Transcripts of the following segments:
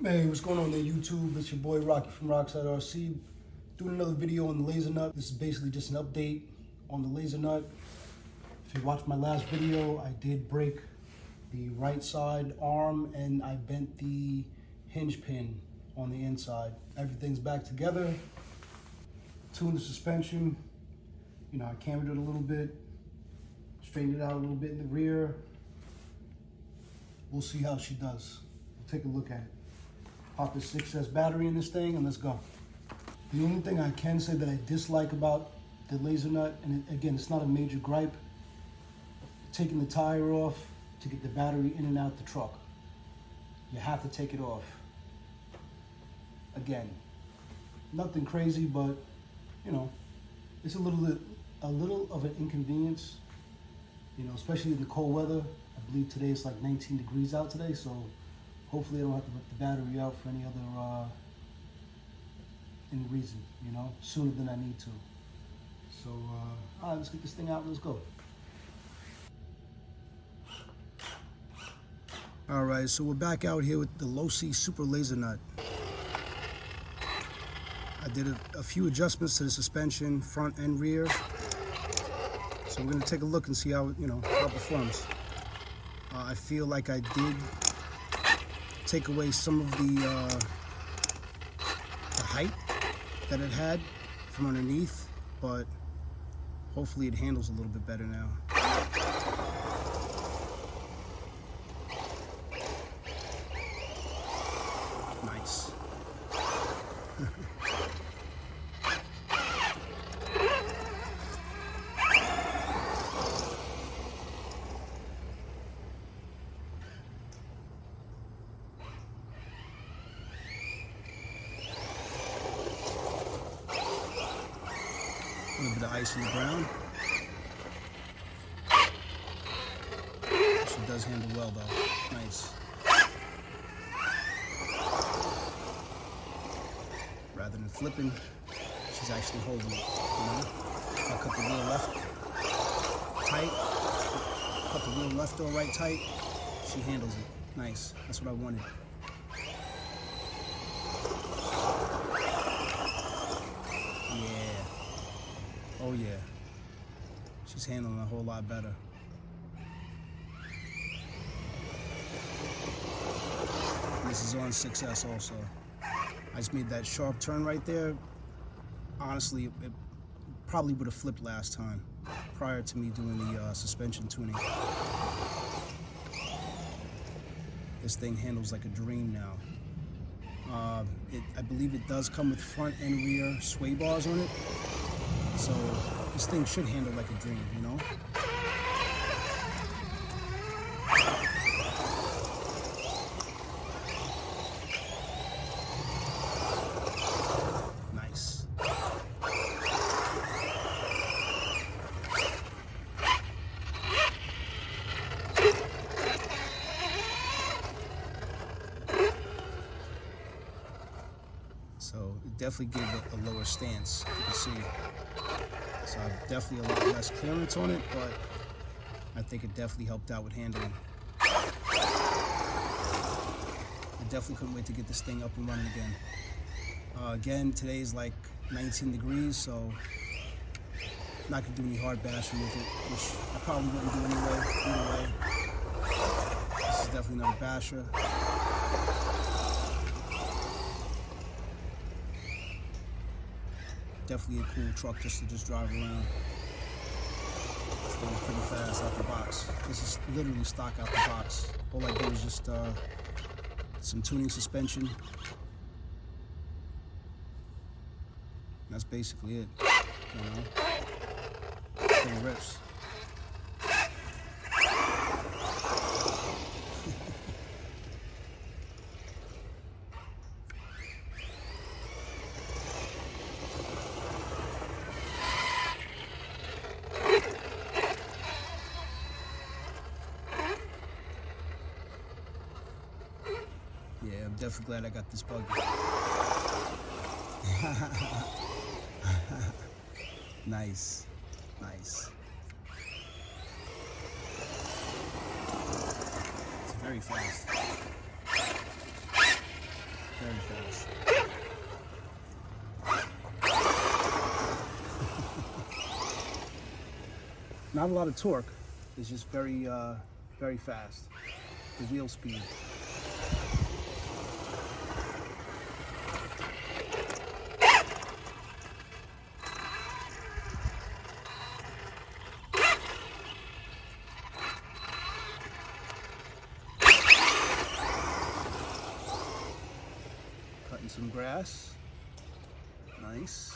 Hey, what's going on there, YouTube? It's your boy Rocky from Rockside RC. Doing another video on the Lasernut. This is basically just an update on the Lasernut. If you watched my last video, I did break the right side arm and I bent the hinge pin on the inside. Everything's back together. Tuned the suspension. You know, I cambered it a little bit, straightened it out a little bit in the rear. We'll see how she does. We'll take a look at it. Pop the 6S battery in this thing and let's go. The only thing I can say that I dislike about the Lasernut, and again, it's not a major gripe, taking the tire off to get the battery in and out the truck. You have to take it off. Again, nothing crazy, but you know, it's a little of an inconvenience, you know, especially in the cold weather. I believe today it's like 19 degrees out today, so hopefully I don't have to rip the battery out for any reason, you know, sooner than I need to. So, all right, let's get this thing out and let's go. All right, so we're back out here with the Losi Super Lasernut. I did a few adjustments to the suspension, front and rear. So we're gonna take a look and see how, you know, how it performs. I feel like I did take away some of the height that it had from underneath, but hopefully it handles a little bit better now. Nice. A little bit of ice in the ground. She does handle well though. Nice. Rather than flipping, she's actually holding it. You know? I cut the wheel left tight. Cut the wheel left or right tight. She handles it. Nice. That's what I wanted. Oh yeah, she's handling a whole lot better. This is on 6S also. I just made that sharp turn right there. Honestly, it probably would have flipped last time, prior to me doing the suspension tuning. This thing handles like a dream now. I believe it does come with front and rear sway bars on it. So this thing should handle like a dream, you know? Nice. So it definitely gave it a lower stance, you can see. So definitely a lot less clearance on it, but I think it definitely helped out with handling. I definitely couldn't wait to get this thing up and running again. Again, today's like 19 degrees, so I'm not gonna do any hard bashing with it, which I probably wouldn't do anyway, either way. This is definitely not a basher. Definitely a cool truck just to drive around. It's going pretty fast out the box. This is literally stock out the box. All I do is just some tuning suspension. That's basically it. You know, thing rips. Yeah, I'm definitely glad I got this Buggy. Nice, nice. It's very fast. very fast. Not a lot of torque. It's just very, very fast. The wheel speed. Cutting some grass. Nice.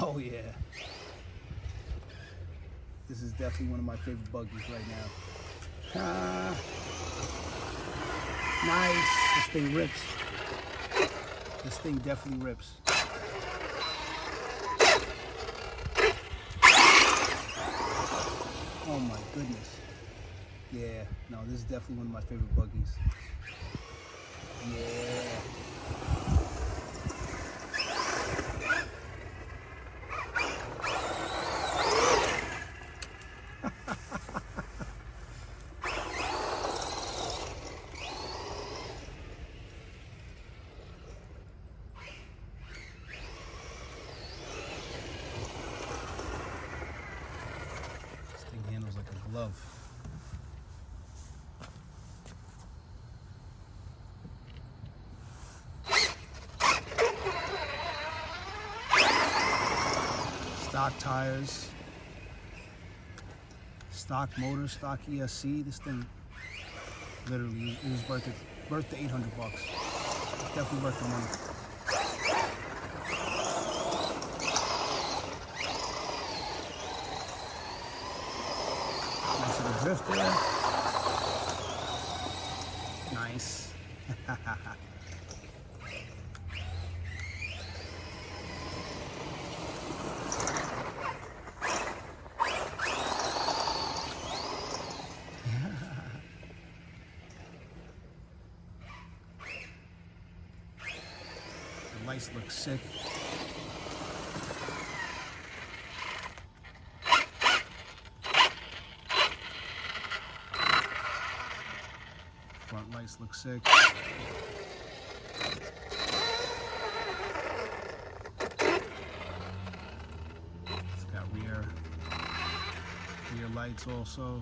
Oh yeah. This is definitely one of my favorite buggies right now. Nice. This thing rips. This thing definitely rips. Oh my goodness. Yeah, no, this is definitely one of my favorite buggies. Yeah. Handles like a glove. Stock tires, stock motor, stock ESC. This thing literally it was worth the $800. Definitely worth the money. Drifter. Nice. The lights look sick. Front lights look sick. It's got rear lights also.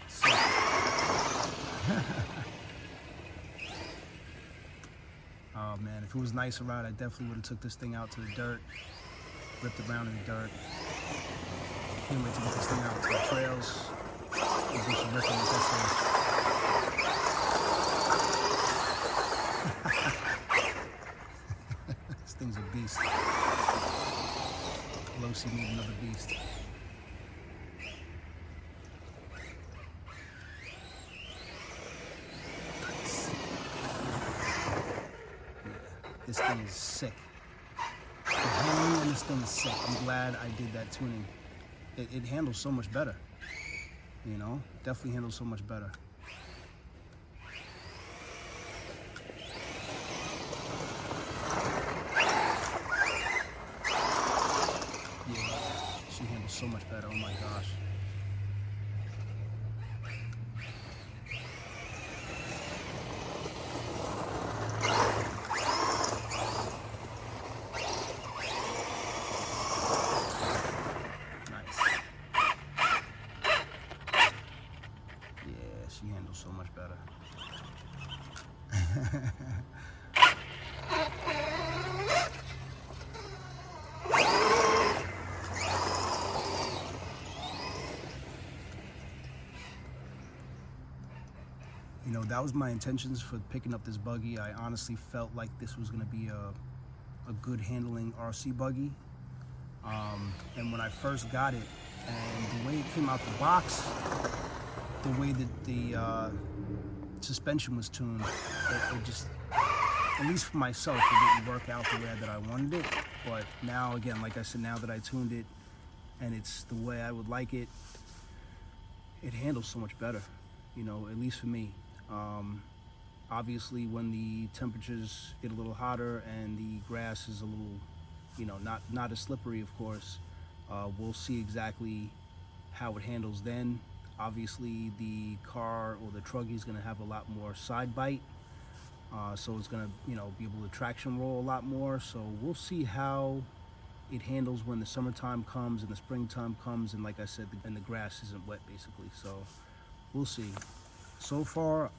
Sick. Oh man, if it was nicer out, I definitely would have took this thing out to the dirt, ripped around in the dirt. Can't wait to get this thing out to the trails. We'll do some ripping with this thing. This thing's a beast. Losi needs another beast. Nice. Yeah, this thing is sick. The handling on this thing is sick. I'm glad I did that tuning. It handles so much better. You know, definitely handles so much better. She handles so much better, oh my gosh. Nice. Yeah, she handles so much better. You know, that was my intentions for picking up this buggy. I honestly felt like this was going to be a good handling RC buggy. And when I first got it, and the way it came out the box, the way that the suspension was tuned, it just, at least for myself, it didn't work out the way that I wanted it. But now, again, like I said, now that I tuned it, and it's the way I would like it, it handles so much better, you know, at least for me. Obviously, when the temperatures get a little hotter and the grass is a little, you know, not as slippery, of course, we'll see exactly how it handles then. Obviously, the car or the Truggy is going to have a lot more side bite, so it's going to, you know, be able to traction roll a lot more. So we'll see how it handles when the summertime comes and the springtime comes, and like I said, and the grass isn't wet, basically. So we'll see. So far,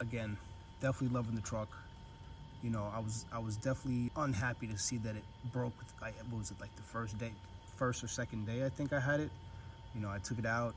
again, definitely loving the truck. You know, I was definitely unhappy to see that it broke. What was it, like the first or second day I think I had it. You know, I took it out.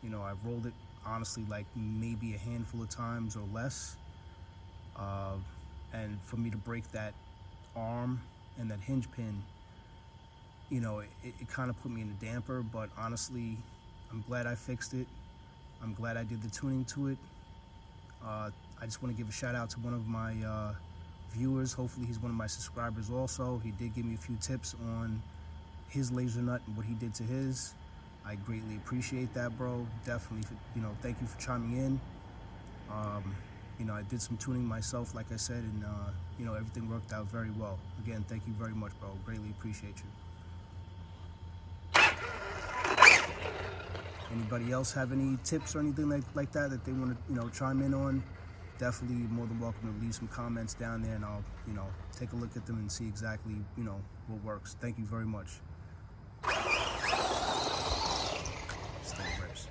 You know, I rolled it honestly like maybe a handful of times or less. And for me to break that arm and that hinge pin, you know, it kind of put me in a damper. But honestly, I'm glad I fixed it. I'm glad I did the tuning to it. I just want to give a shout out to one of my viewers. Hopefully he's one of my subscribers also. He did give me a few tips on his Lasernut and what he did to his. I greatly appreciate that, bro. Definitely, you know, thank you for chiming in. You know, I did some tuning myself, like I said, and you know, everything worked out very well. Again, thank you very much, bro. Greatly appreciate you. Anybody else have any tips or anything like that they want to, you know, chime in on? Definitely more than welcome to leave some comments down there, and I'll, you know, take a look at them and see exactly, you know, what works. Thank you very much. Still rips.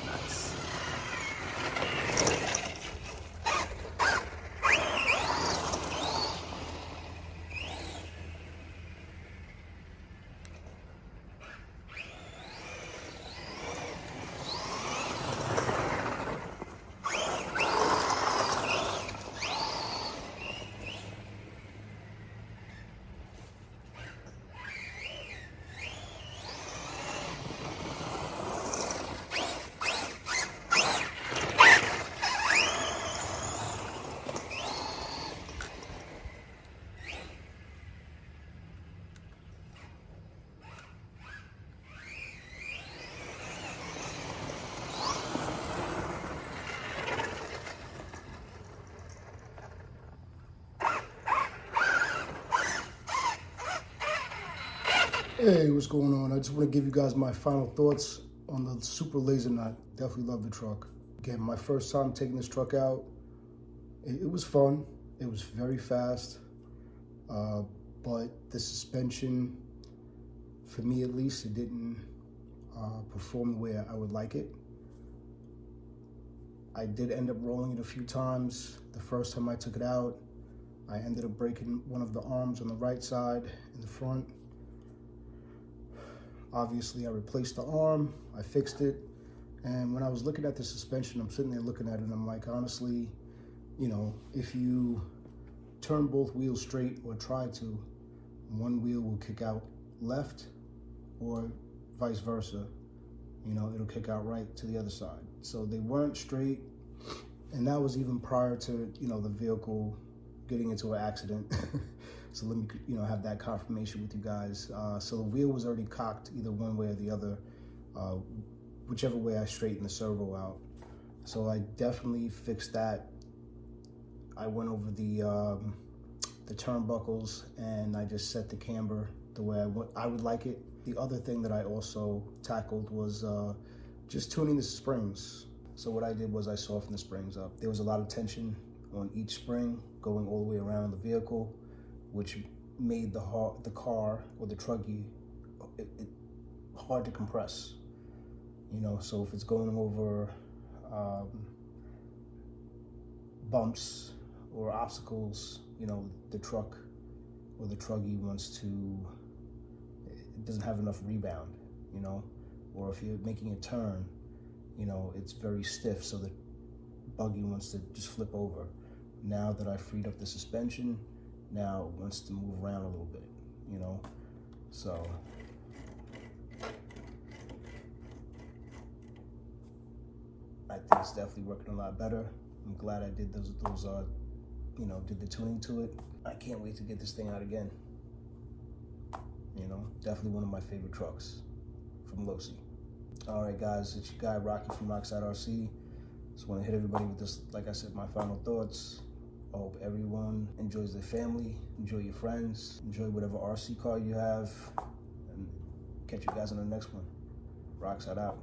Nice. Hey, what's going on? I just want to give you guys my final thoughts on the Super Lasernut. Definitely love the truck. Again, my first time taking this truck out, it was fun. It was very fast, but the suspension, for me at least, it didn't perform the way I would like it. I did end up rolling it a few times. The first time I took it out, I ended up breaking one of the arms on the right side in the front. Obviously, I replaced the arm, I fixed it, and when I was looking at the suspension, I'm sitting there looking at it, and I'm like, honestly, you know, if you turn both wheels straight or try to, one wheel will kick out left or vice versa. You know, it'll kick out right to the other side. So they weren't straight, and that was even prior to, you know, the vehicle getting into an accident. So let me, you know, have that confirmation with you guys. So the wheel was already cocked either one way or the other, whichever way I straightened the servo out. So I definitely fixed that. I went over the turnbuckles, and I just set the camber the way I would like it. The other thing that I also tackled was just tuning the springs. So what I did was I softened the springs up. There was a lot of tension on each spring going all the way around the vehicle, which made the car or the Truggy hard to compress. You know, so if it's going over bumps or obstacles, you know, the truck or the Truggy it doesn't have enough rebound, you know, or if you're making a turn, you know, it's very stiff, so the Buggy wants to just flip over. Now that I freed up the suspension, now it wants to move around a little bit, you know, so. I think it's definitely working a lot better, I'm glad I did those you know, did the tuning to it. I can't wait to get this thing out again. You know, definitely one of my favorite trucks from Losi. All right, guys, it's your guy Rocky from Rockside RC. Just want to hit everybody with this, like I said, my final thoughts. I hope everyone enjoys their family, enjoy your friends, enjoy whatever RC car you have, and catch you guys on the next one. Rockside out.